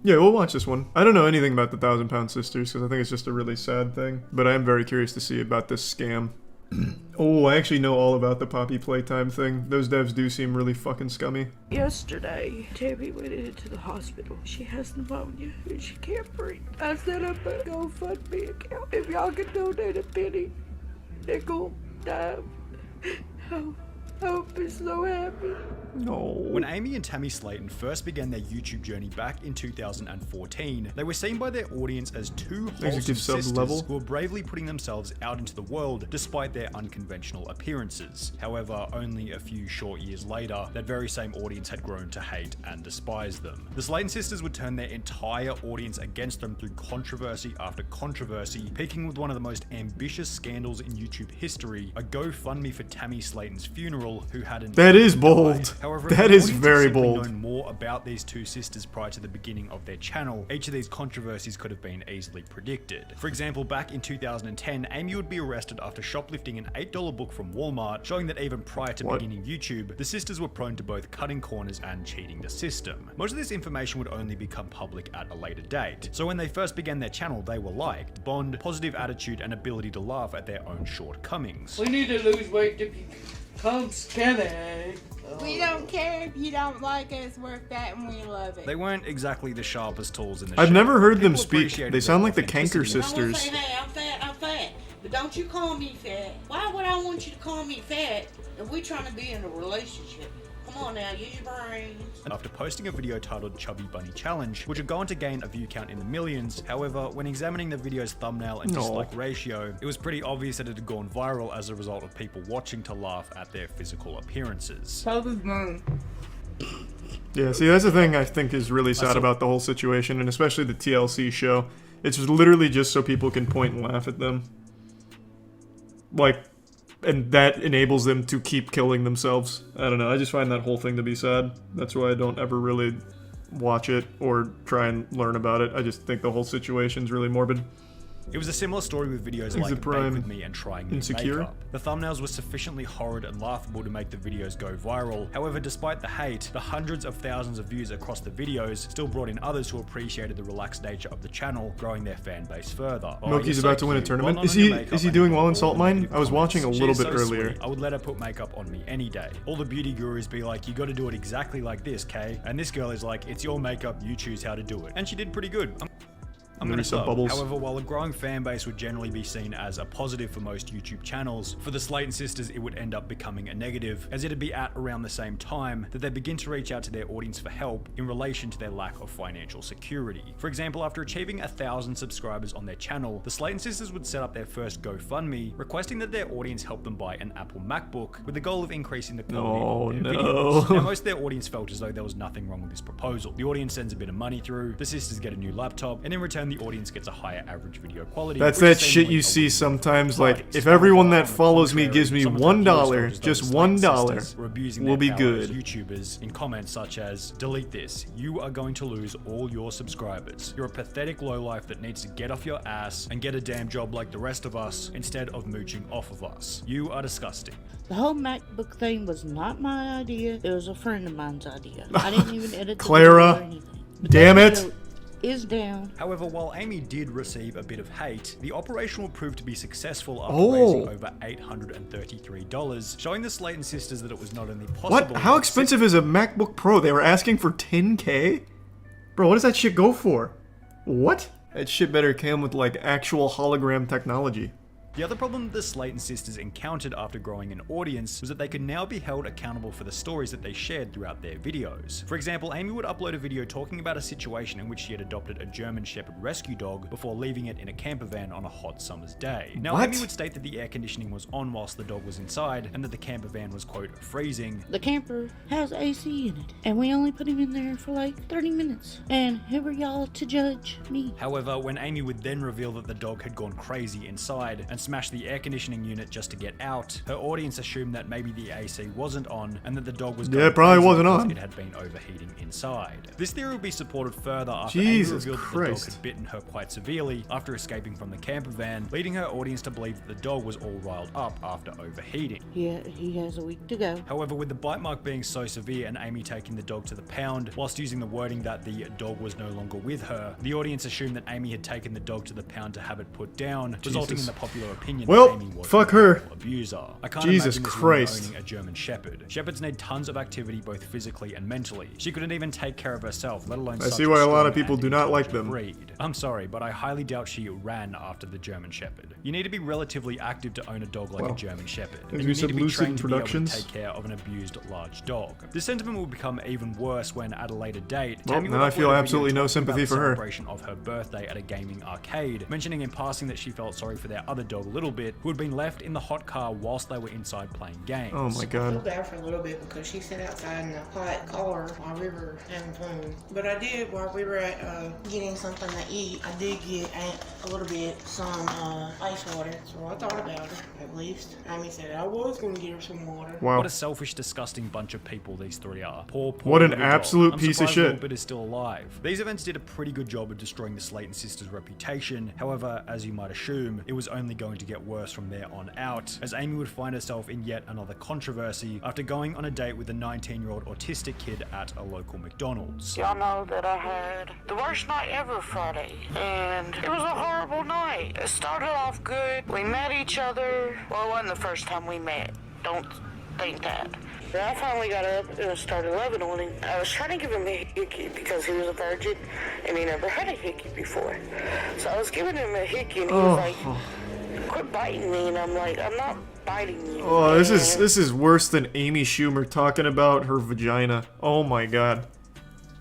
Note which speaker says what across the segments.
Speaker 1: Yeah, we'll watch this one. I don't know anything about the 1,000-Pound Sisters because I think it's just a really sad thing. But I am very curious to see about this scam. Oh, I actually know all about the Poppy Playtime thing. Those devs do seem really fucking scummy.
Speaker 2: Yesterday, Tammy went into the hospital. She has pneumonia and she can't breathe. I set up a GoFundMe account. If y'all can donate a penny, nickel, dime, I would be so happy.
Speaker 1: No.
Speaker 3: When Amy and Tammy Slayton first began their YouTube journey back in 2014, they were seen by their audience as two wholesome sisters who were bravely putting themselves out into the world despite their unconventional appearances. However, only a few short years later, that very same audience had grown to hate and despise them. The Slayton sisters would turn their entire audience against them through controversy after controversy, peaking with one of the most ambitious scandals in YouTube history, a GoFundMe for Tammy Slayton's funeral, who had an
Speaker 1: That is bold.
Speaker 3: However,
Speaker 1: that is very bold.
Speaker 3: Known more about these two sisters prior to the beginning of their channel, each of these controversies could have been easily predicted. For example, back in 2010, Amy would be arrested after shoplifting an $8 book from Walmart, showing that even prior to beginning YouTube, the sisters were prone to both cutting corners and cheating the system. Most of this information would only become public at a later date. So when they first began their channel, they were liked, bond, positive attitude, and ability to laugh at their own shortcomings.
Speaker 4: We need to lose weight to become skinny.
Speaker 5: We don't care if you don't like us, we're fat and we love it.
Speaker 3: They weren't exactly the sharpest tools in the
Speaker 1: I've
Speaker 3: show.
Speaker 1: never heard them
Speaker 3: People
Speaker 1: speak. They sound like the Canker sisters.
Speaker 6: I won't say, hey, I'm fat. But don't you call me fat. Why would I want you to call me fat if we're trying to be in a relationship? Come on now, use your brains.
Speaker 3: After posting a video titled Chubby Bunny Challenge, which would go on to gain a view count in the millions. However, when examining the video's thumbnail and dislike ratio, it was pretty obvious that it had gone viral as a result of people watching to laugh at their physical appearances.
Speaker 1: Yeah, see, that's the thing I think is really sad about the whole situation, and especially the TLC show. It's literally just so people can point and laugh at them. Like, and that enables them to keep killing themselves. I don't know, I just find that whole thing to be sad. That's why I don't ever really watch it or try and learn about it. I just think the whole situation's really morbid.
Speaker 3: It was a similar story with videos like Bake With Me and Trying New Makeup. The thumbnails were sufficiently horrid and laughable to make the videos go viral. However, despite the hate, the hundreds of thousands of views across the videos still brought in others who appreciated the relaxed nature of the channel, growing their fan base further.
Speaker 1: Moki's about to win a tournament. Is he doing well in Salt Mine? I was watching a little bit earlier.
Speaker 3: I would let her put makeup on me any day. All the beauty gurus be like, you gotta do it exactly like this, Kay. And this girl is like, it's your makeup, you choose how to do it. And she did pretty good. I'm gonna sub. However, while a growing fan base would generally be seen as a positive for most YouTube channels, for the Slayton sisters it would end up becoming a negative, as it'd be at around the same time that they begin to reach out to their audience for help in relation to their lack of financial security. For example, after achieving 1,000 subscribers on their channel, the Slayton sisters would set up their first GoFundMe, requesting that their audience help them buy an Apple MacBook with the goal of increasing the quality of their videos. Now, most of their audience felt as though there was nothing wrong with this proposal. The audience sends a bit of money through, the sisters get a new laptop, and in return the audience gets a higher average video quality.
Speaker 1: That's that shit you see sometimes, like, if everyone that follows me gives me $1, just $1, we'll be good.
Speaker 3: YouTubers in comments such as, delete this, you are going to lose all your subscribers. You're a pathetic lowlife that needs to get off your ass and get a damn job like the rest of us instead of mooching off of us. You are disgusting.
Speaker 2: The whole MacBook thing was not my idea. It was a friend of mine's idea. I didn't even edit the video or anything.
Speaker 1: Damn it!
Speaker 2: Is down.
Speaker 3: However, while Amy did receive a bit of hate, the operation will prove to be successful after raising over $833, showing the Slayton sisters that it was not only possible.
Speaker 1: What? How expensive is a MacBook Pro? They were asking for $10K? Bro, what does that shit go for? What? That shit better come with like actual hologram technology.
Speaker 3: The other problem the Slayton sisters encountered after growing an audience was that they could now be held accountable for the stories that they shared throughout their videos. For example, Amy would upload a video talking about a situation in which she had adopted a German Shepherd rescue dog before leaving it in a camper van on a hot summer's day. Now, Amy would state that the air conditioning was on whilst the dog was inside and that the camper van was, quote, freezing.
Speaker 2: The camper has AC in it, and we only put him in there for like 30 minutes. And who are y'all to judge me?
Speaker 3: However, when Amy would then reveal that the dog had gone crazy inside and smashed the air conditioning unit just to get out. Her audience assumed that maybe the AC wasn't on and that the dog was going
Speaker 1: it probably
Speaker 3: crazy
Speaker 1: wasn't
Speaker 3: because
Speaker 1: on.
Speaker 3: it had been overheating inside. This theory would be supported further after
Speaker 1: Jesus
Speaker 3: Amy revealed that the
Speaker 1: Christ.
Speaker 3: dog had bitten her quite severely after escaping from the camper van, leading her audience to believe that the dog was all riled up after overheating.
Speaker 2: Yeah, he has a week to go.
Speaker 3: However, with the bite mark being so severe and Amy taking the dog to the pound, whilst using the wording that the dog was no longer with her, the audience assumed that Amy had taken the dog to the pound to have it put down, resulting in the popular opinion
Speaker 1: Well,
Speaker 3: that Amy was
Speaker 1: fuck
Speaker 3: a
Speaker 1: her.
Speaker 3: terrible abuser. I can't
Speaker 1: Jesus
Speaker 3: imagine this
Speaker 1: Christ.
Speaker 3: woman owning a German Shepherd. Shepherds need tons of activity both physically and mentally. She couldn't even take care of herself, let alone
Speaker 1: I
Speaker 3: such
Speaker 1: see why a lot of
Speaker 3: strong
Speaker 1: people
Speaker 3: and
Speaker 1: do not like
Speaker 3: intelligent
Speaker 1: them.
Speaker 3: breed. I'm sorry, but I highly doubt she ran after the German Shepherd. You need to be relatively active to own a dog like
Speaker 1: Well,
Speaker 3: a German Shepherd.
Speaker 1: as
Speaker 3: And
Speaker 1: we
Speaker 3: you need
Speaker 1: said,
Speaker 3: to be
Speaker 1: Lucid
Speaker 3: trained to be able to
Speaker 1: Productions.
Speaker 3: take care of an abused large dog. This sentiment will become even worse when, at a later date,
Speaker 1: Well,
Speaker 3: Tammy
Speaker 1: now
Speaker 3: would
Speaker 1: I feel
Speaker 3: upload a video
Speaker 1: absolutely no
Speaker 3: talking
Speaker 1: sympathy
Speaker 3: about the
Speaker 1: for her.
Speaker 3: celebration of her birthday at a gaming arcade, mentioning in passing that she felt sorry for their other dog, Little Bit, who had been left in the hot car whilst they were inside playing games.
Speaker 1: Oh my
Speaker 5: I feel
Speaker 1: god.
Speaker 5: bad for a little bit because she sat outside in the hot car while we were having fun. But I did, while we were at getting something to eat, I did get a little bit some ice water. So I thought about her, at least. Amy said I was going to get her some water.
Speaker 1: Wow.
Speaker 3: What a selfish, disgusting bunch of people these three are. Poor
Speaker 1: What an
Speaker 3: little dog.
Speaker 1: absolute
Speaker 3: I'm
Speaker 1: piece of
Speaker 3: surprised
Speaker 1: shit.
Speaker 3: Little Bit is still alive. These events did a pretty good job of destroying the Slayton sisters' reputation. However, as you might assume, it was only going to get worse from there on out, as Amy would find herself in yet another controversy after going on a date with a 19-year-old autistic kid at a local McDonald's.
Speaker 7: Y'all know that I had the worst night ever Friday, and it was a horrible night. It started off good. We met each other. Well, it wasn't the first time we met. Don't think that. Then I finally got up and started loving on him. I was trying to give him a hickey because he was a virgin and he never had a hickey before. So I was giving him a hickey and he was like, quit biting me. And I'm like, I'm not biting you.
Speaker 1: Oh, this
Speaker 7: man."
Speaker 1: is worse than Amy Schumer talking about her vagina. Oh my god.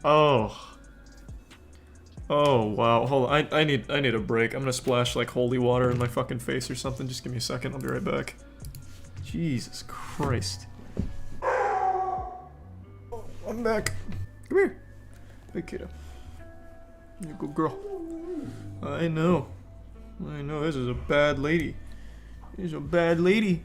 Speaker 1: Oh. Oh wow. Hold on. I need a break. I'm gonna splash like holy water in my fucking face or something. Just give me a second. I'll be right back. Jesus Christ. I'm back. Come here. Hey kiddo. You good girl. I know. This is a bad lady. She's a bad lady.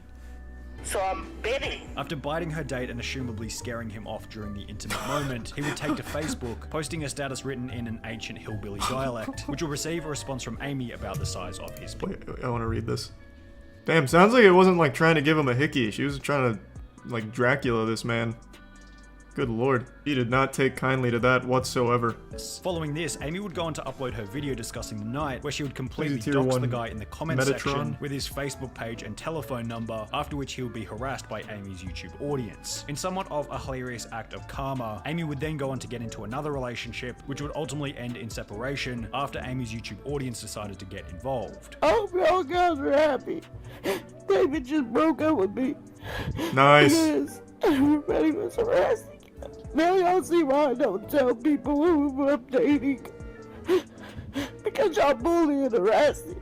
Speaker 7: So I bit him.
Speaker 3: After biting her date and assumably scaring him off during the intimate moment, he would take to Facebook, posting a status written in an ancient hillbilly dialect, which will receive a response from Amy about the size of his penis.
Speaker 1: Wait, I want to read this. Damn, sounds like it wasn't like trying to give him a hickey. She was trying to like Dracula this man. Good lord. He did not take kindly to that whatsoever.
Speaker 3: Following this, Amy would go on to upload her video discussing the night, where she would completely
Speaker 1: Tier
Speaker 3: dox
Speaker 1: 1
Speaker 3: the guy in the comment
Speaker 1: Metatron.
Speaker 3: section with his Facebook page and telephone number, after which he would be harassed by Amy's YouTube audience. In somewhat of a hilarious act of karma, Amy would then go on to get into another relationship, which would ultimately end in separation after Amy's YouTube audience decided to get involved.
Speaker 2: I hope y'all guys are happy. David just broke up with me.
Speaker 1: Nice.
Speaker 2: Because everybody was harassing. Now y'all see why I don't tell people who I'm dating. Because y'all bully and harassing.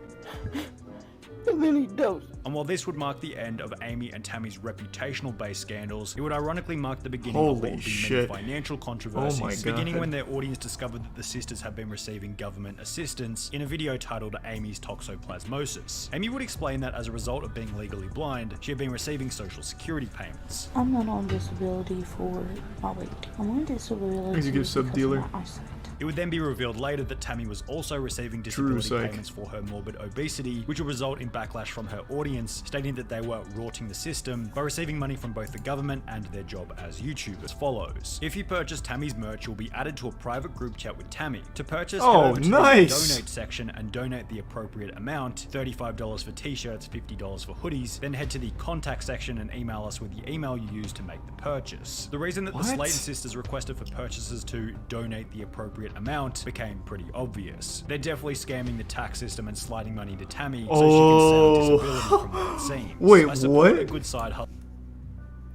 Speaker 2: And then he does.
Speaker 3: And while this would mark the end of Amy and Tammy's reputational-based scandals, it would ironically mark the beginning of
Speaker 1: Holy
Speaker 3: what would be
Speaker 1: shit.
Speaker 3: many financial controversies,
Speaker 1: Oh my God.
Speaker 3: beginning when their audience discovered that the sisters had been receiving government assistance in a video titled Amy's Toxoplasmosis. Amy would explain that as a result of being legally blind, she had been receiving social security payments.
Speaker 8: I'm not on disability for my weight. I'm on disability
Speaker 1: He's a good
Speaker 8: because
Speaker 1: sub-dealer.
Speaker 8: of my eyesight.
Speaker 3: It would then be revealed later that Tammy was also receiving disability
Speaker 1: psych.
Speaker 3: payments for her morbid obesity, which would result in backlash from her audience, stating that they were rorting the system by receiving money from both the government and their job as YouTubers. Follows. If you purchase Tammy's merch, you'll be added to a private group chat with Tammy. To purchase, head over to
Speaker 1: nice.
Speaker 3: the donate section and donate the appropriate amount, $35 for t-shirts, $50 for hoodies, then head to the contact section and email us with the email you used to make the purchase. The reason that the
Speaker 1: What?
Speaker 3: Slayton sisters requested for purchasers to donate the appropriate amount became pretty obvious. They're definitely scamming the tax system and sliding money to Tammy so she can sell disability from what it seems.
Speaker 1: Wait,
Speaker 3: I support
Speaker 1: what?
Speaker 3: a good side hustle.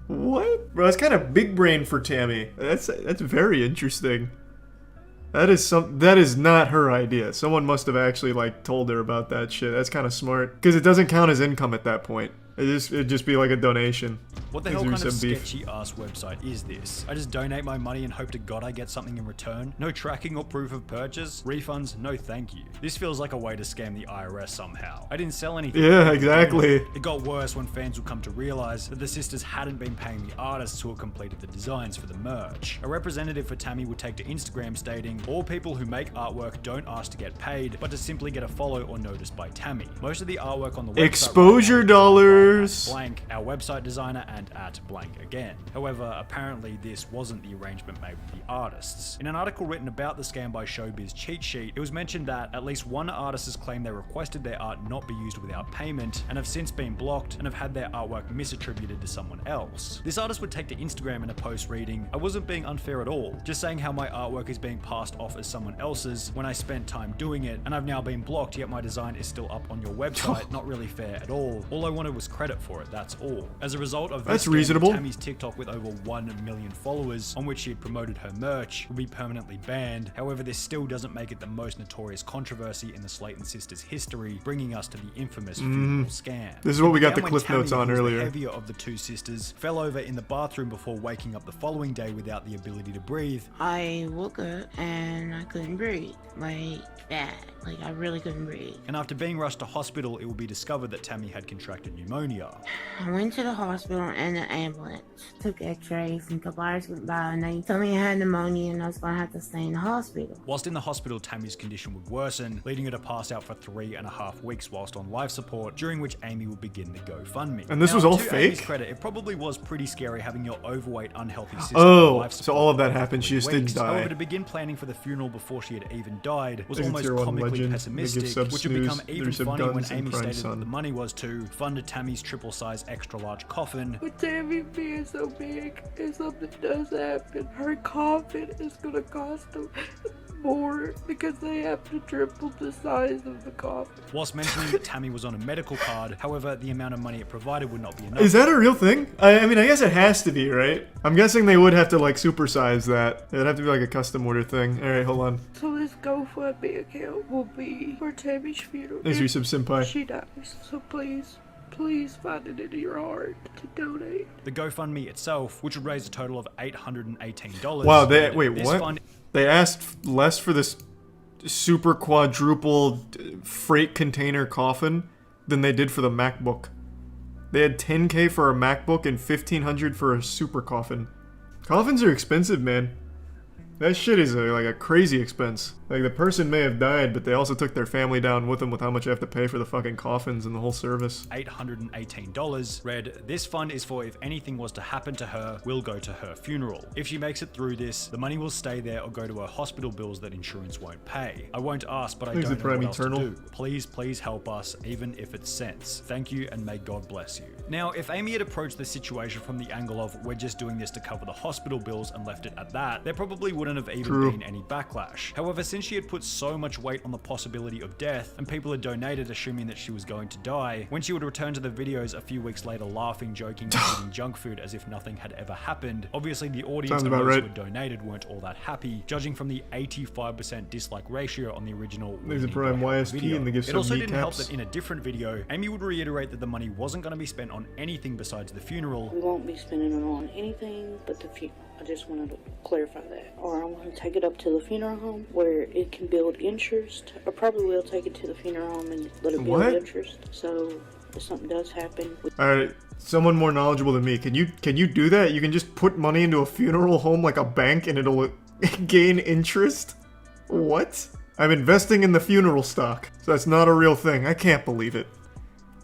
Speaker 1: What? Bro, that's kind of big brain for Tammy. That's very interesting. That is not her idea. Someone must have actually like told her about that shit. That's kind of smart because it doesn't count as income at that point. It'd just be like a donation.
Speaker 3: What the hell kind of sketchy ass website is this? I just donate my money and hope to God I get something in return? No tracking or proof of purchase? Refunds? No thank you. This feels like a way to scam the IRS somehow. I didn't sell anything.
Speaker 1: Yeah, exactly.
Speaker 3: It got worse when fans would come to realize that the sisters hadn't been paying the artists who had completed the designs for the merch. A representative for Tammy would take to Instagram stating, all people who make artwork don't ask to get paid, but to simply get a follow or notice by Tammy. Most of the artwork on the website
Speaker 1: exposure dollars
Speaker 3: blank, our website designer, and at blank again. However, apparently this wasn't the arrangement made with the artists. In an article written about the scam by Showbiz Cheat Sheet, it was mentioned that at least one artist has claimed they requested their art not be used without payment and have since been blocked and have had their artwork misattributed to someone else. This artist would take to Instagram in a post reading, I wasn't being unfair at all, just saying how my artwork is being passed off as someone else's when I spent time doing it and I've now been blocked yet my design is still up on your website. Not really fair at all. All I wanted was credit for it, that's all. As a result of this,
Speaker 1: that's reasonable.
Speaker 3: Tammy's TikTok with over 1 million followers on which she had promoted her merch will be permanently banned. However, this still doesn't make it the most notorious controversy in the Slayton sisters' history, bringing us to the infamous funeral scam.
Speaker 1: This is what we got the cliff notes on earlier.
Speaker 3: The heavier of the two sisters fell over in the bathroom before waking up the following day without the ability to breathe.
Speaker 5: I woke up and I couldn't breathe. Like that. Like I really couldn't breathe.
Speaker 3: And after being rushed to hospital, it will be discovered that Tammy had contracted pneumonia.
Speaker 5: I went to the hospital in the ambulance. Took x-rays and a couple hours went by and they told me I had pneumonia and I was gonna have to stay in the hospital.
Speaker 3: Whilst in the hospital, Tammy's condition would worsen, leading her to pass out for 3.5 weeks whilst on life support, during which Amy would begin the GoFundMe.
Speaker 1: And this was all
Speaker 3: to
Speaker 1: fake?
Speaker 3: Amy's credit, it probably was pretty scary having your overweight, unhealthy sister
Speaker 1: oh,
Speaker 3: on life support
Speaker 1: so all of that happened, she just didn't die.
Speaker 3: However, to begin planning for the funeral before she had even died was almost
Speaker 1: Tier 1
Speaker 3: comically
Speaker 1: legend.
Speaker 3: pessimistic, which would become even funny when Amy stated that the money was to fund Tammy's triple-size extra-large coffin.
Speaker 2: With Tammy being so big, if something does happen, her coffin is gonna cost them more because they have to triple the size of the coffin.
Speaker 3: Whilst mentioning that Tammy was on a medical card, however, the amount of money it provided would not be enough.
Speaker 1: Is that a real thing? I mean, I guess it has to be, right? I'm guessing they would have to, like, supersize that. It'd have to be, like, a custom order thing. Alright, hold on.
Speaker 2: So this GoFundMe account will be for Tammy's funeral.
Speaker 1: There's your senpai.
Speaker 2: She dies. So please find it in your heart to donate.
Speaker 3: The GoFundMe itself, which would raise a total of $818.
Speaker 1: Wow, wait, what? They asked less for this super quadruple freight container coffin than they did for the MacBook. They had $10K for a MacBook and $1,500 for a super coffin. Coffins are expensive, man. That shit is like a crazy expense. Like, the person may have died, but they also took their family down with them with how much you have to pay for the fucking coffins and the whole service.
Speaker 3: $818 read, this fund is for if anything was to happen to her, will go to her funeral. If she makes it through this, the money will stay there or go to her hospital bills that insurance won't pay. I won't ask, but I don't know what else to do. Please help us, even if it's cents. Thank you and may God bless you. Now, if Amy had approached the situation from the angle of we're just doing this to cover the hospital bills and left it at that, there probably wouldn't have even been any backlash. However, since she had put so much weight on the possibility of death and people had donated assuming that she was going to die, when she would return to the videos a few weeks later laughing, joking, and eating junk food as if nothing had ever happened, obviously the audience and those who had donated weren't all that happy, judging from the 85% dislike ratio on the original
Speaker 1: There's a Prime YSP and they give some
Speaker 3: It also didn't help
Speaker 1: kneecaps.
Speaker 3: that in a different video, Amy would reiterate that the money wasn't going to be spent on anything besides the funeral.
Speaker 8: We won't be spending it on anything but the funeral. I just wanted to clarify that. Or I'm going to take it up to the funeral home where it can build interest. Or probably will take it to the funeral home and let it build interest. So if something does happen.
Speaker 1: Alright, someone more knowledgeable than me. Can you do that? You can just put money into a funeral home like a bank and it'll gain interest? What? I'm investing in the funeral stock. So that's not a real thing. I can't believe it.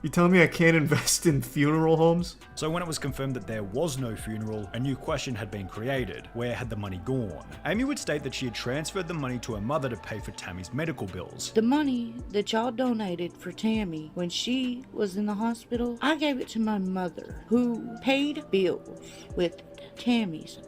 Speaker 1: You telling me I can't invest in funeral homes?
Speaker 3: So when it was confirmed that there was no funeral, a new question had been created. Where had the money gone? Amy would state that she had transferred the money to her mother to pay for Tammy's medical bills.
Speaker 2: The money that y'all donated for Tammy when she was in the hospital, I gave it to my mother, who paid bills with Tammy's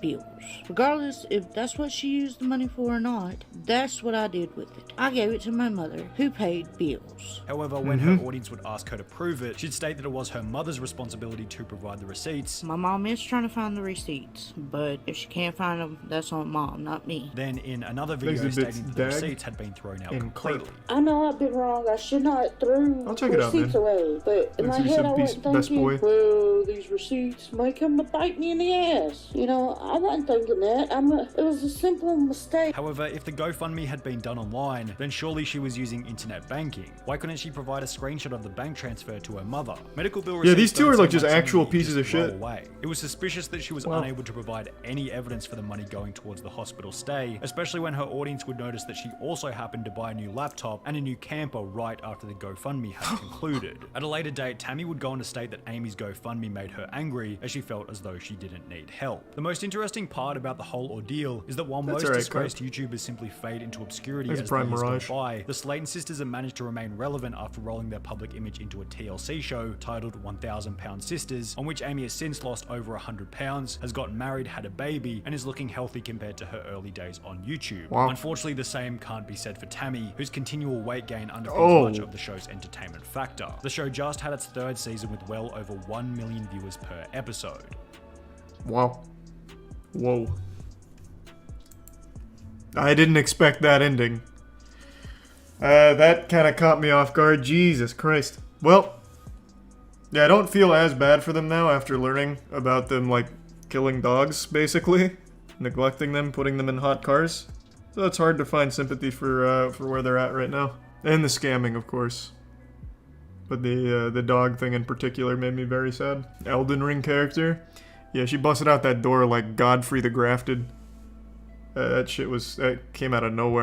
Speaker 2: bills. Regardless if that's what she used the money for or not, that's what I did with it. I gave it to my mother, who paid bills.
Speaker 3: However, when her audience would ask her to prove it, she'd state that it was her mother's responsibility to provide the receipts.
Speaker 2: My mom is trying to find the receipts, but if she can't find them, that's on mom, not me.
Speaker 3: Then in another video stating that the receipts had been thrown out completely.
Speaker 8: I know I've been wrong. I should not throw receipts away. But in my head, I wasn't thinking, well, these receipts might come to bite me in the ass. You know, I wasn't thinking that. It was a simple mistake.
Speaker 3: However, if the GoFundMe had been done online, then surely she was using internet banking. Why couldn't she provide a screenshot of the bank transfer to her mother? Medical bill receipts.
Speaker 1: Yeah, these two are like just actual pieces of shit.
Speaker 3: Away. It was suspicious that she was unable to provide any evidence for the money going towards the hospital stay, especially when her audience would notice that she also happened to buy a new laptop and a new camper right after the GoFundMe had concluded. At a later date, Tammy would go on to state that Amy's GoFundMe made her angry, as she felt as though she didn't need help. The most interesting part about the whole ordeal is that while most disgraced YouTubers simply fade into obscurity as the years go by, the Slayton sisters have managed to remain relevant after rolling their public image into a TLC show titled 1,000 Pound Sisters, on which Amy has since lost over 100 pounds, has gotten married, had a baby, and is looking healthy compared to her early days on YouTube. Unfortunately, the same can't be said for Tammy, whose continual weight gain underpins much of the show's entertainment factor. The show just had its third season with well over 1 million viewers per episode.
Speaker 1: Wow. Whoa. I didn't expect that ending. That kind of caught me off guard. Jesus Christ. Well, yeah, I don't feel as bad for them now after learning about them, like, killing dogs, basically. Neglecting them, putting them in hot cars. So it's hard to find sympathy for where they're at right now. And the scamming, of course. But the dog thing in particular made me very sad. Elden Ring character. Yeah, she busted out that door like Godfrey the Grafted. That came out of nowhere.